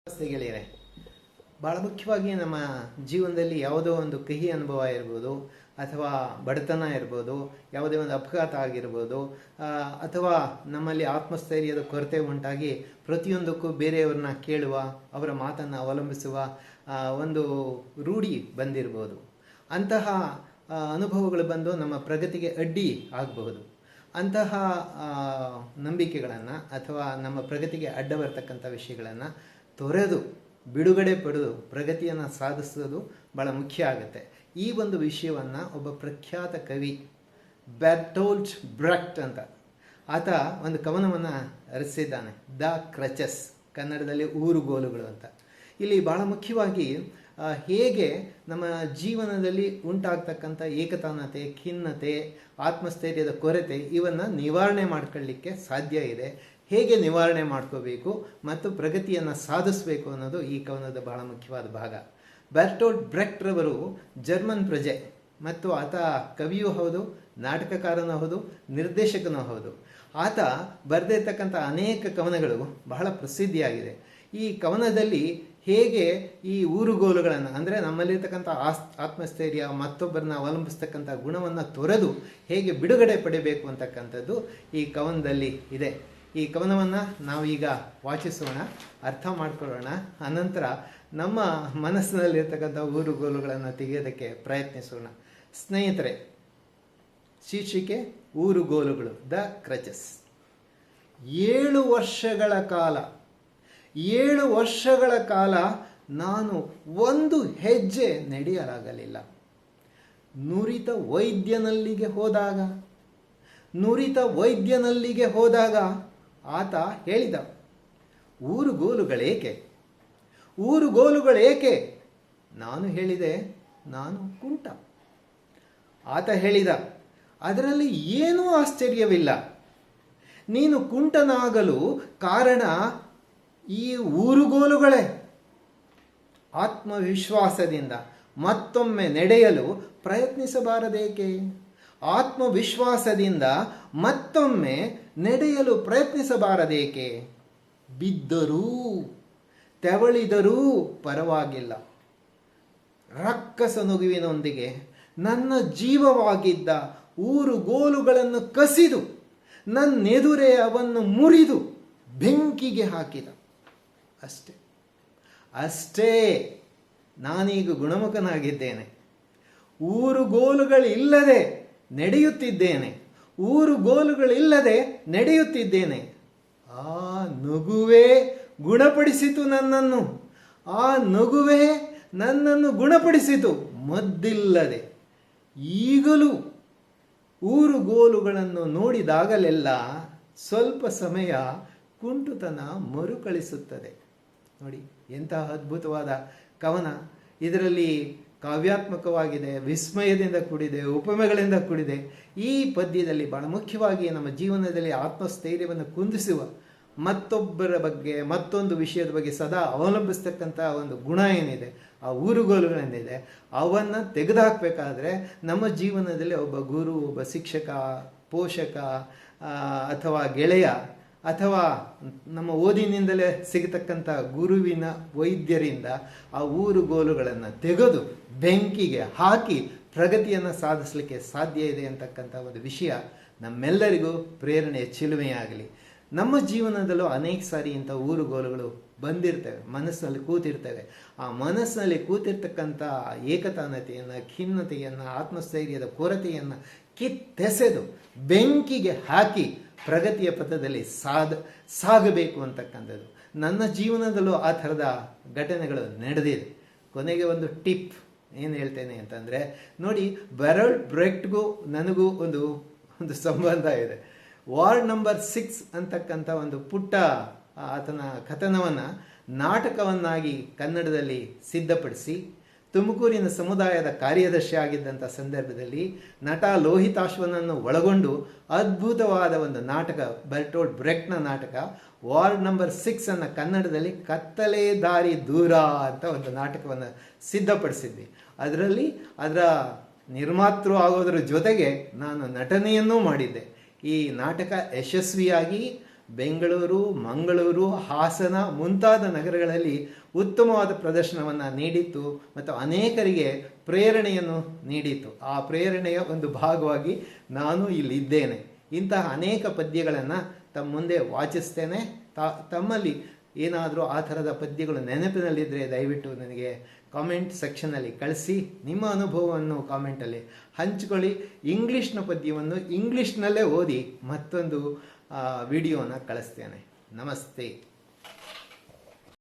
ನಮಸ್ತೆ ಗೆಳೆಯರೆ. ಭಾಳ ಮುಖ್ಯವಾಗಿ ನಮ್ಮ ಜೀವನದಲ್ಲಿ ಯಾವುದೋ ಒಂದು ಕಹಿ ಅನುಭವ ಇರ್ಬೋದು, ಅಥವಾ ಬಡತನ ಇರ್ಬೋದು, ಯಾವುದೇ ಒಂದು ಅಪಘಾತ ಆಗಿರ್ಬೋದು, ಅಥವಾ ನಮ್ಮಲ್ಲಿ ಆತ್ಮಸ್ಥೈರ್ಯದ ಕೊರತೆ ಉಂಟಾಗಿ ಪ್ರತಿಯೊಂದಕ್ಕೂ ಬೇರೆಯವ್ರನ್ನ ಕೇಳುವ, ಅವರ ಮಾತನ್ನು ಅವಲಂಬಿಸುವ ಒಂದು ರೂಢಿ ಬಂದಿರ್ಬೋದು. ಅಂತಹ ಅನುಭವಗಳು ಬಂದು ನಮ್ಮ ಪ್ರಗತಿಗೆ ಅಡ್ಡಿ ಆಗಬಹುದು. ಅಂತಹ ನಂಬಿಕೆಗಳನ್ನು ಅಥವಾ ನಮ್ಮ ಪ್ರಗತಿಗೆ ಅಡ್ಡ ಬರ್ತಕ್ಕಂಥ ವಿಷಯಗಳನ್ನು ತೊರೆದು ಬಿಡುಗಡೆ ಪಡೆದು ಪ್ರಗತಿಯನ್ನು ಸಾಧಿಸೋದು ಭಾಳ ಮುಖ್ಯ ಆಗುತ್ತೆ. ಈ ಒಂದು ವಿಷಯವನ್ನು ಒಬ್ಬ ಪ್ರಖ್ಯಾತ ಕವಿ ಬೆರ್ಟೋಲ್ಟ್ ಬ್ರೆಕ್ಟ್ ಅಂತ ಆತ ಒಂದು ಕವನವನ್ನು ರಚಿಸಿದ್ದಾನೆ, ದ ಕ್ರಚಸ್, ಕನ್ನಡದಲ್ಲಿ ಊರುಗೋಲುಗಳು ಅಂತ. ಇಲ್ಲಿ ಭಾಳ ಮುಖ್ಯವಾಗಿ ಹೇಗೆ ನಮ್ಮ ಜೀವನದಲ್ಲಿ ಉಂಟಾಗ್ತಕ್ಕಂಥ ಏಕತಾನತೆ, ಖಿನ್ನತೆ, ಆತ್ಮಸ್ಥೈರ್ಯದ ಕೊರತೆ ಇವನ್ನು ನಿವಾರಣೆ ಮಾಡ್ಕೊಳ್ಳಿಕ್ಕೆ ಸಾಧ್ಯ ಇದೆ, ಹೇಗೆ ನಿವಾರಣೆ ಮಾಡ್ಕೋಬೇಕು ಮತ್ತು ಪ್ರಗತಿಯನ್ನು ಸಾಧಿಸಬೇಕು ಅನ್ನೋದು ಈ ಕವನದ ಬಹಳ ಮುಖ್ಯವಾದ ಭಾಗ. ಬೆರ್ಟೋಲ್ಟ್ ಬ್ರೆಕ್ಟ್ ರವರು ಜರ್ಮನ್ ಪ್ರಜೆ ಮತ್ತು ಆತ ಕವಿಯೂ ಹೌದು, ನಾಟಕಕಾರನೂ ಹೌದು, ನಿರ್ದೇಶಕನೂ ಹೌದು. ಆತ ಬರೆದಿರ್ತಕ್ಕಂಥ ಅನೇಕ ಕವನಗಳು ಬಹಳ ಪ್ರಸಿದ್ಧಿಯಾಗಿದೆ. ಈ ಕವನದಲ್ಲಿ ಹೇಗೆ ಈ ಊರುಗೋಲುಗಳನ್ನು ಅಂದರೆ ನಮ್ಮಲ್ಲಿರ್ತಕ್ಕಂಥ ಆತ್ಮಸ್ಥೈರ್ಯ, ಮತ್ತೊಬ್ಬರನ್ನ ಅವಲಂಬಿಸ್ತಕ್ಕಂಥ ಗುಣವನ್ನು ತೊರೆದು ಹೇಗೆ ಬಿಡುಗಡೆ ಪಡಿಬೇಕು ಅಂತಕ್ಕಂಥದ್ದು ಈ ಕವನದಲ್ಲಿ ಇದೆ. ಈ ಕವನವನ್ನು ನಾವೀಗ ವಾಚಿಸೋಣ, ಅರ್ಥ ಮಾಡ್ಕೊಳ್ಳೋಣ, ಅನಂತರ ನಮ್ಮ ಮನಸ್ಸಿನಲ್ಲಿರ್ತಕ್ಕಂಥ ಊರುಗೋಲುಗಳನ್ನು ತೆಗೆಯೋದಕ್ಕೆ ಪ್ರಯತ್ನಿಸೋಣ. ಸ್ನೇಹಿತರೆ, ಶೀರ್ಷಿಕೆ ಊರುಗೋಲುಗಳು, ದ ಕ್ರಚಸ್. 7 ವರ್ಷಗಳ ಕಾಲ ನಾನು ಒಂದು ಹೆಜ್ಜೆ ನಡೆಯಲಾಗಲಿಲ್ಲ. ನುರಿತ ವೈದ್ಯನಲ್ಲಿಗೆ ಹೋದಾಗ ಆತ ಹೇಳಿದ, ಊರುಗೋಲುಗಳೇಕೆ? ನಾನು ಹೇಳಿದೆ, ನಾನು ಕುಂಟ. ಆತ ಹೇಳಿದ, ಅದರಲ್ಲಿ ಏನೂ ಆಶ್ಚರ್ಯವಿಲ್ಲ. ನೀನು ಕುಂಟನಾಗಲು ಕಾರಣ ಈ ಊರುಗೋಲುಗಳೇ. ಆತ್ಮವಿಶ್ವಾಸದಿಂದ ಮತ್ತೊಮ್ಮೆ ನಡೆಯಲು ಪ್ರಯತ್ನಿಸಬಾರದೇಕೆ? ಬಿದ್ದರೂ ತೆವಳಿದರೂ ಪರವಾಗಿಲ್ಲ. ರಕ್ಕಸ ನಗುವಿನೊಂದಿಗೆ ನನ್ನ ಜೀವವಾಗಿದ್ದ ಊರುಗೋಲುಗಳನ್ನು ಕಸಿದು ನನ್ನೆದುರೇ ಅವನ್ನು ಮುರಿದು ಬೆಂಕಿಗೆ ಹಾಕಿದ. ಅಷ್ಟೇ, ನಾನೀಗ ಗುಣಮುಖನಾಗಿದ್ದೇನೆ. ಊರುಗೋಲುಗಳಿಲ್ಲದೆ ನಡೆಯುತ್ತಿದ್ದೇನೆ. ಆ ನಗುವೇ ನನ್ನನ್ನು ಗುಣಪಡಿಸಿತು. ಮದ್ದಿಲ್ಲದೆ ಈಗಲೂ ಊರುಗೋಲುಗಳನ್ನು ನೋಡಿದಾಗಲೆಲ್ಲ ಸ್ವಲ್ಪ ಸಮಯ ಕುಂಟುತನ ಮರುಕಳಿಸುತ್ತದೆ. ನೋಡಿ, ಎಂತಹ ಅದ್ಭುತವಾದ ಕವನ. ಇದರಲ್ಲಿ ಕಾವ್ಯಾತ್ಮಕವಾಗಿದೆ, ವಿಸ್ಮಯದಿಂದ ಕೂಡಿದೆ, ಉಪಮೆಗಳಿಂದ ಕೂಡಿದೆ. ಈ ಪದ್ಯದಲ್ಲಿ ಬಹಳ ಮುಖ್ಯವಾಗಿ ನಮ್ಮ ಜೀವನದಲ್ಲಿ ಆತ್ಮಸ್ಥೈರ್ಯವನ್ನು ಕುಂದಿಸುವ, ಮತ್ತೊಬ್ಬರ ಬಗ್ಗೆ, ಮತ್ತೊಂದು ವಿಷಯದ ಬಗ್ಗೆ ಸದಾ ಅವಲಂಬಿಸ್ತಕ್ಕಂಥ ಒಂದು ಗುಣ ಏನಿದೆ, ಆ ಊರುಗೋಲುಗಳೇನಿದೆ, ಅವನ್ನು ತೆಗೆದುಹಾಕಬೇಕಾದ್ರೆ ನಮ್ಮ ಜೀವನದಲ್ಲಿ ಒಬ್ಬ ಗುರು, ಒಬ್ಬ ಶಿಕ್ಷಕ, ಪೋಷಕ ಅಥವಾ ಗೆಳೆಯ, ಅಥವಾ ನಮ್ಮ ಓದಿನಿಂದಲೇ ಸಿಗತಕ್ಕಂಥ ಗುರುವಿನ ವೈದ್ಯರಿಂದ ಆ ಊರುಗೋಲುಗಳನ್ನು ತೆಗೆದು ಬೆಂಕಿಗೆ ಹಾಕಿ ಪ್ರಗತಿಯನ್ನು ಸಾಧಿಸಲಿಕ್ಕೆ ಸಾಧ್ಯ ಇದೆ ಅಂತಕ್ಕಂಥ ಒಂದು ವಿಷಯ ನಮ್ಮೆಲ್ಲರಿಗೂ ಪ್ರೇರಣೆಯ ಚಿಲುಮೆಯಾಗಲಿ. ನಮ್ಮ ಜೀವನದಲ್ಲೂ ಅನೇಕ ಸಾರಿ ಇಂಥ ಊರುಗೋಲುಗಳು ಬಂದಿರ್ತವೆ, ಮನಸ್ಸಿನಲ್ಲಿ ಕೂತಿರ್ತವೆ. ಆ ಮನಸ್ಸಿನಲ್ಲಿ ಕೂತಿರ್ತಕ್ಕಂಥ ಏಕತಾನತೆಯನ್ನು, ಖಿನ್ನತೆಯನ್ನು, ಆತ್ಮಸ್ಥೈರ್ಯದ ಕೊರತೆಯನ್ನು ಕಿತ್ತೆಸೆದು ಬೆಂಕಿಗೆ ಹಾಕಿ ಪ್ರಗತಿಯ ಪಥದಲ್ಲಿ ಸಾಗಬೇಕು ಅಂತಕ್ಕಂಥದ್ದು. ನನ್ನ ಜೀವನದಲ್ಲೂ ಆ ಥರದ ಘಟನೆಗಳು ನಡೆದಿದೆ. ಕೊನೆಗೆ ಒಂದು ಟಿಪ್ ಏನು ಹೇಳ್ತೇನೆ ಅಂತಂದರೆ, ನೋಡಿ, ಬೆರ್ಟೋಲ್ಟ್ ಬ್ರೆಕ್ಟ್ಗೂ ನನಗೂ ಒಂದು ಸಂಬಂಧ ಇದೆ. ವಾರ್ಡ್ ನಂಬರ್ 6 ಅಂತಕ್ಕಂಥ ಒಂದು ಪುಟ್ಟ ಆತನ ಕಥನವನ್ನು ನಾಟಕವನ್ನಾಗಿ ಕನ್ನಡದಲ್ಲಿ ಸಿದ್ಧಪಡಿಸಿ ತುಮಕೂರಿನ ಸಮುದಾಯದ ಕಾರ್ಯದರ್ಶಿ ಆಗಿದ್ದಂಥ ಸಂದರ್ಭದಲ್ಲಿ ನಟ ಲೋಹಿತಾಶ್ವನನ್ನು ಒಳಗೊಂಡು ಅದ್ಭುತವಾದ ಒಂದು ನಾಟಕ, ಬೆರ್ಟೋಲ್ಟ್ ಬ್ರೆಕ್ಟ್ನ ನಾಟಕ ವಾರ್ಡ್ ನಂಬರ್ 6 ಅನ್ನು ಕನ್ನಡದಲ್ಲಿ ಕತ್ತಲೆ ದಾರಿ ದೂರ ಅಂತ ಒಂದು ನಾಟಕವನ್ನು ಸಿದ್ಧಪಡಿಸಿದ್ವಿ. ಅದರ ನಿರ್ಮಾತೃ ಆಗೋದ್ರ ಜೊತೆಗೆ ನಾನು ನಟನೆಯನ್ನೂ ಮಾಡಿದ್ದೆ. ಈ ನಾಟಕ ಯಶಸ್ವಿಯಾಗಿ ಬೆಂಗಳೂರು, ಮಂಗಳೂರು, ಹಾಸನ ಮುಂತಾದ ನಗರಗಳಲ್ಲಿ ಉತ್ತಮವಾದ ಪ್ರದರ್ಶನವನ್ನು ನೀಡಿತ್ತು ಮತ್ತು ಅನೇಕರಿಗೆ ಪ್ರೇರಣೆಯನ್ನು ನೀಡಿತು. ಆ ಪ್ರೇರಣೆಯ ಒಂದು ಭಾಗವಾಗಿ ನಾನು ಇಲ್ಲಿದ್ದೇನೆ. ಇಂತಹ ಅನೇಕ ಪದ್ಯಗಳನ್ನು ತಮ್ಮ ಮುಂದೆ ವಾಚಿಸ್ತೇನೆ. ತಮ್ಮಲ್ಲಿ ಏನಾದರೂ ಆ ಥರದ ಪದ್ಯಗಳು ನೆನಪಿನಲ್ಲಿದ್ದರೆ ದಯವಿಟ್ಟು ನನಗೆ ಕಾಮೆಂಟ್ ಸೆಕ್ಷನಲ್ಲಿ ಕಳಿಸಿ. ನಿಮ್ಮ ಅನುಭವವನ್ನು ಕಾಮೆಂಟಲ್ಲಿ ಹಂಚಿಕೊಳ್ಳಿ. ಇಂಗ್ಲೀಷ್ನ ಪದ್ಯವನ್ನು ಇಂಗ್ಲೀಷ್ನಲ್ಲೇ ಓದಿ ಮತ್ತೊಂದು ವಿಡಿಯೋನ ಕಳಿಸ್ತೇನೆ. ನಮಸ್ತೆ.